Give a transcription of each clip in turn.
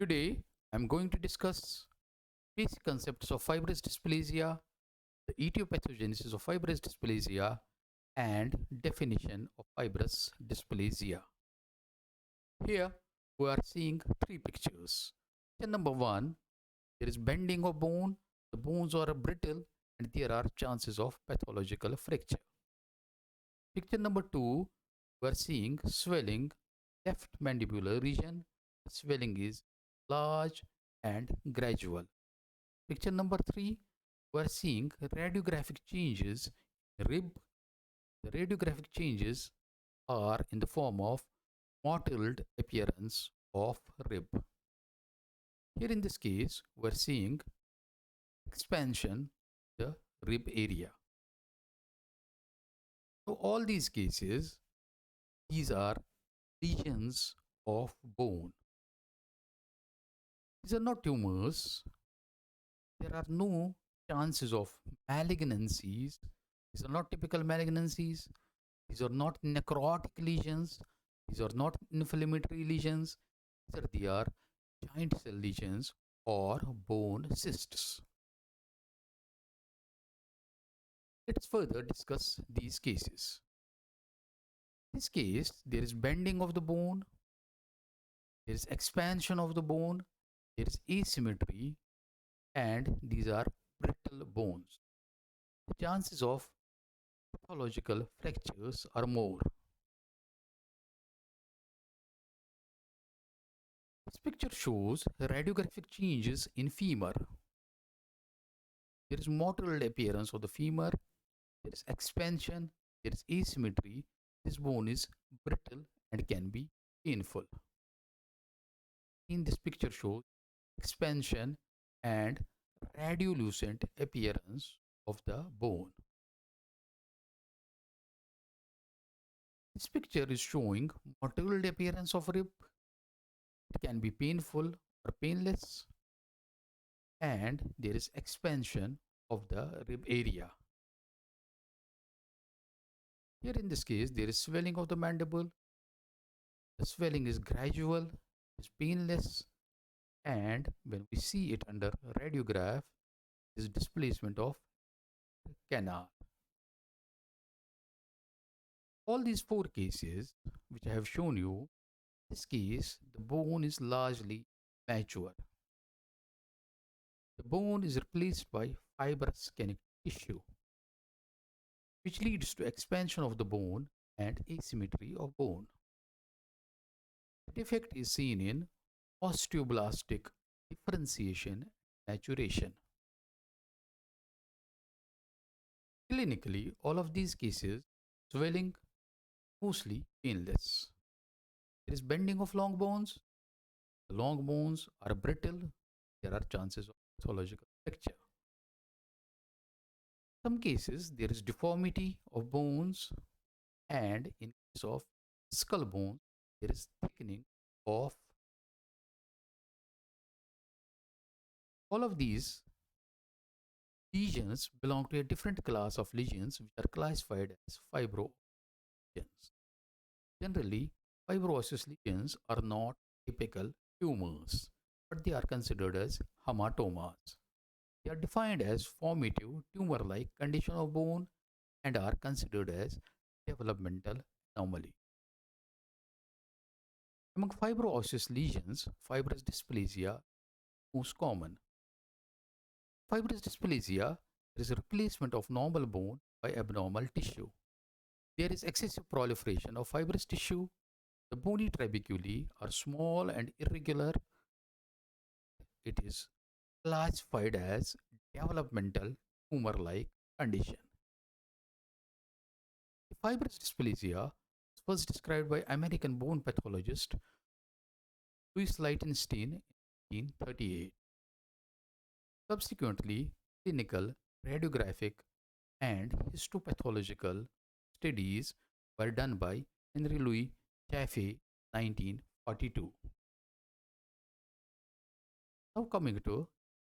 Today, I'm going to discuss basic concepts of fibrous dysplasia, the etiopathogenesis of fibrous dysplasia, and definition of fibrous dysplasia. Here, we are seeing three pictures. Picture number one, there is bending of bone, the bones are brittle, and there are chances of pathological fracture. Picture number two, we are seeing swelling, left mandibular region. The swelling is large and gradual. Picture number three, we are seeing radiographic changes in rib. The radiographic changes are in the form of mottled appearance of rib. Here in this case, we are seeing expansion the rib area. So all these cases, these are lesions of bone. These are not tumors. There are no chances of malignancies. These are not typical malignancies. These are not necrotic lesions. These are not inflammatory lesions. They are giant cell lesions or bone cysts. Let's further discuss these cases. In this case, there is bending of the bone, there is expansion of the bone, there is asymmetry, and these are brittle bones. The chances of pathological fractures are more. This picture shows radiographic changes in femur. There is mottled appearance of the femur, there is expansion, there is asymmetry. This bone is brittle and can be painful. In this picture shows expansion and radiolucent appearance of the bone. This picture is showing mottled appearance of rib. It can be painful or painless, and there is expansion of the rib area. Here in this case, there is swelling of the mandible. The swelling is gradual, is painless, and when we see it under radiograph, is displacement of canal. All these four cases, which I have shown you, in this case, the bone is largely mature. The bone is replaced by fibrous connective tissue, which leads to expansion of the bone and asymmetry of bone. The defect is seen in osteoblastic differentiation and maturation. Clinically, all of these cases, swelling mostly painless. There is bending of long bones. The long bones are brittle. There are chances of pathological fracture. Some cases there is deformity of bones, and in case of skull bones, there is thickening of all of these lesions belong to a different class of lesions which are classified as fibro lesions. Generally, fibrosis lesions are not typical tumors, but they are considered as hematomas. They are defined as formative tumor-like condition of bone and are considered as developmental anomaly. Among fibrosis lesions, fibrous dysplasia most common. Fibrous dysplasia is a replacement of normal bone by abnormal tissue. There is excessive proliferation of fibrous tissue. The bony trabeculae are small and irregular. It is classified as developmental tumor-like condition. Fibrous dysplasia was described by American bone pathologist Louis Lichtenstein in 1938. Subsequently, clinical, radiographic, and histopathological studies were done by Henry Louis Chaffee 1942. Now coming to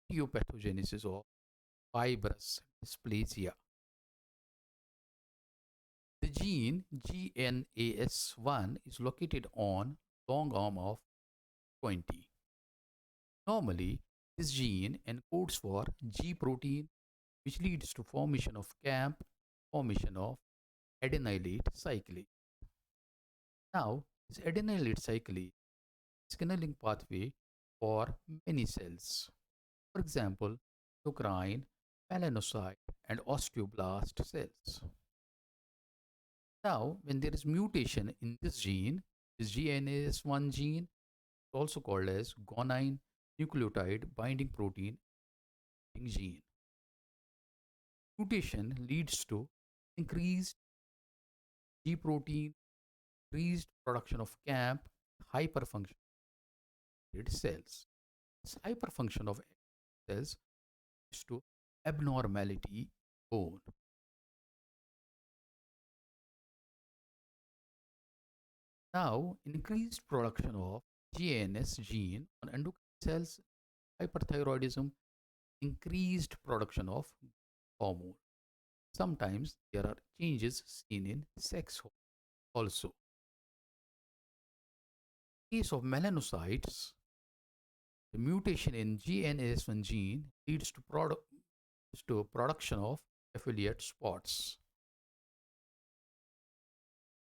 etio-pathogenesis of fibrous dysplasia. The gene GNAS1 is located on long arm of 20. Normally, this gene encodes for G protein, which leads to formation of CAMP, formation of adenylate cyclase. Now, this adenylate cyclase is signaling pathway for many cells. For example, endocrine, melanocyte, and osteoblast cells. Now, when there is mutation in this GNAS1 gene, also called as guanine nucleotide binding protein gene, mutation leads to increased G protein, increased production of CAMP, hyperfunctionated cells. This hyperfunction of cells leads to abnormality bone. Now, increased production of GNS gene on endocrine cells, hyperthyroidism, increased production of hormone. Sometimes there are changes seen in sex also. In case of melanocytes, the mutation in GNAS1 gene leads to production of affiliate spots.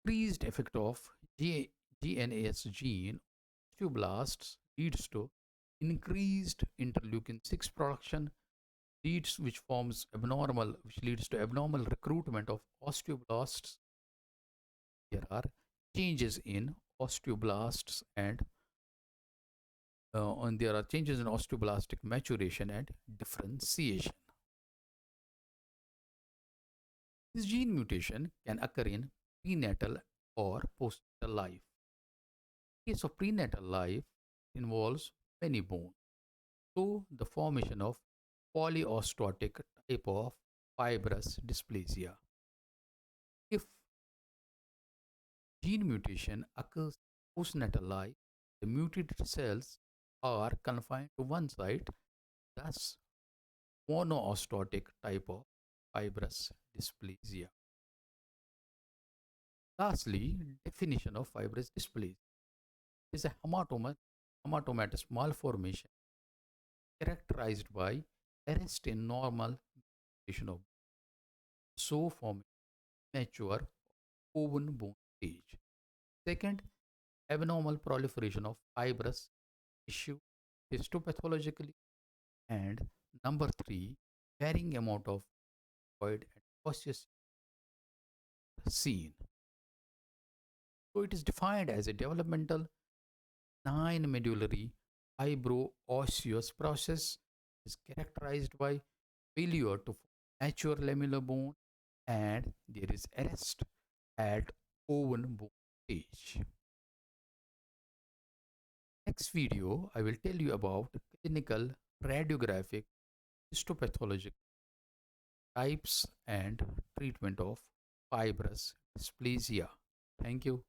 Increased effect of GNAS gene osteoblasts leads to increased interleukin 6 production, which leads to abnormal recruitment of osteoblasts. There are changes in osteoblasts and there are changes in osteoblastic maturation and differentiation. This gene mutation can occur in prenatal or postnatal life. In case of prenatal life, it involves many bones, so the formation of polyostotic type of fibrous dysplasia. If gene mutation occurs in postnatal life, the mutated cells are confined to one site, thus monoostotic type of fibrous dysplasia. Lastly, definition of fibrous dysplasia is a hematomatous malformation characterized by arrest in normal mutation of so forming mature oven bone stage. Second, abnormal proliferation of fibrous tissue histopathologically. And number three, varying amount of void and osseous seen. So it is defined as a developmental non-medullary fibro-osseous process is characterized by failure to mature lamellar bone and there is arrest at oven bone stage. Next video, I will tell you about clinical radiographic histopathologic types and treatment of fibrous dysplasia. Thank you.